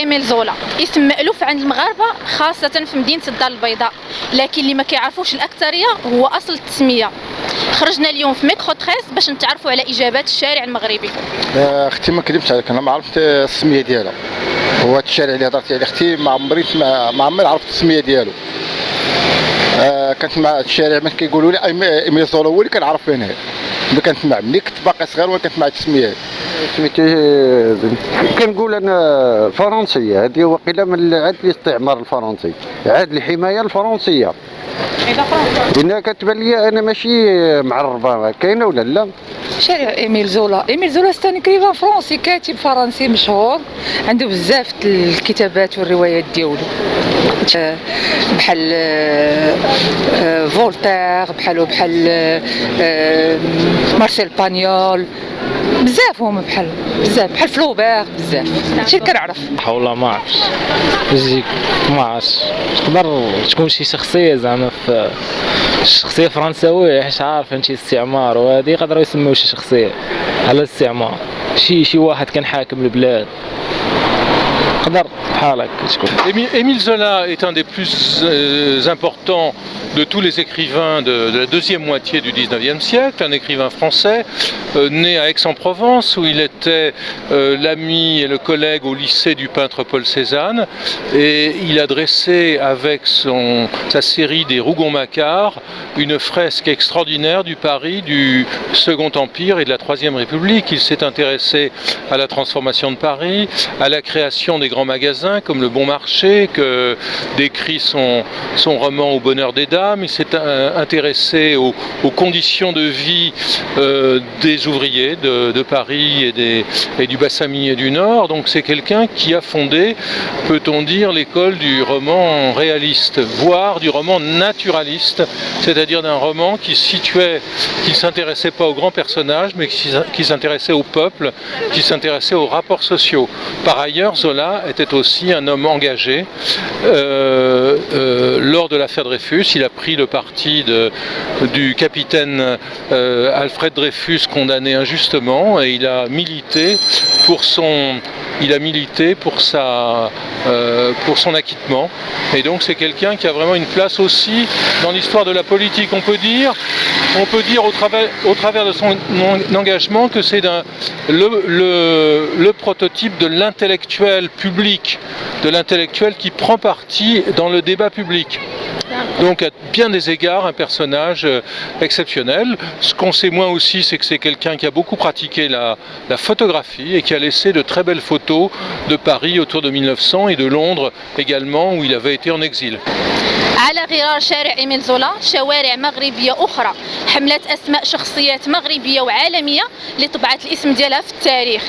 إيميل زولا اسم مألوف عند المغاربة خاصة في مدينة الدار البيضاء، لكن اللي ما كيعرفوش الأكثرية هو أصل التسمية. خرجنا اليوم في ميكرو تخيس باش نتعرفوا على إجابات الشارع المغربي. اختي ما كذبتش عليك، انا ما عرفت السميه ديالها. هو هذا الشارع اللي هضرتي عليه اختي ما عمري عرفت السميه ديالو. كنت مع الشارع ما كيقولوا لي ايميل زولا هو اللي كنعرف فين هي. كنت مع ملي كنت باقي صغير وانا كنت مع التسميه. سميتي كنقول انا فرنسيه، هذه وقيله من عاد الاستعمار الفرنسي، عاد الحمايه الفرنسيه. انا كتبان لي انا ماشي معربه، كاينه ولا لا؟ شارع إيميل زولا سي ان كريفان فرونسي، كاتب فرنسي مشهور، عنده بزاف الكتابات والروايات ديالو بحال فولتير، بحال مارسيل بانيول، بزاف هما بحال فلوبير، بزاف هادشي اللي كنعرف. والله ما عرفتش يجيك، ما عرفتش. تقدر تكون شي شخصيه زعما في الشخصيه فرنساويه، حيت عارف انت استعمار وهذه يقدروا يسميو شي شخصيه على الاستعمار، شي واحد كان حاكم البلاد قدر بحال هكا تكون. Émile Zola est un des plus importants de tous les écrivains de la deuxième moitié du 19e siècle, un écrivain français né à Aix-en-Provence où il était l'ami et le collègue au lycée du peintre Paul Cézanne, et il a dressé avec sa série des Rougon-Macquart une fresque extraordinaire du Paris du Second Empire et de la Troisième République. Il s'est intéressé à la transformation de Paris, à la création des grands magasins comme le Bon Marché que décrit son roman Au bonheur des dames. Il s'est intéressé aux conditions de vie des ouvriers de Paris et du Bassaminier du Nord. Donc c'est quelqu'un qui a fondé, peut-on dire, l'école du roman réaliste, voire du roman naturaliste, c'est-à-dire d'un roman qui ne s'intéressait pas aux grands personnages, mais qui s'intéressait au peuple, qui s'intéressait aux rapports sociaux. Par ailleurs, Zola était aussi un homme engagé. Lors de l'affaire Dreyfus, il a pris le parti du capitaine Alfred Dreyfus, condamné injustement, et il a milité pour son acquittement. Et donc c'est quelqu'un qui a vraiment une place aussi dans l'histoire de la politique. On peut dire au travers de son engagement que c'est le prototype de l'intellectuel public, de l'intellectuel qui prend parti dans le débat public. Donc à bien des égards un personnage exceptionnel. Ce qu'on sait moins aussi, c'est que c'est quelqu'un qui a beaucoup pratiqué la photographie et qui a laissé de très belles photos de Paris autour de 1900 et de Londres également où il avait été en exil. على غرار شارع إيميل زولا شوارع مغربية أخرى حملت أسماء شخصيات مغربية وعالمية لطبعت الاسم ديالها في التاريخ.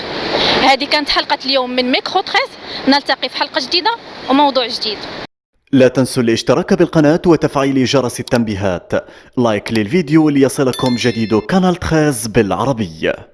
هذه كانت حلقة اليوم من ميكرو تخيس، نلتقي في حلقة جديدة وموضوع جديد. لا تنسوا الاشتراك بالقناة وتفعيل جرس التنبيهات، لايك للفيديو ليصلكم جديد قناة 13 بالعربية.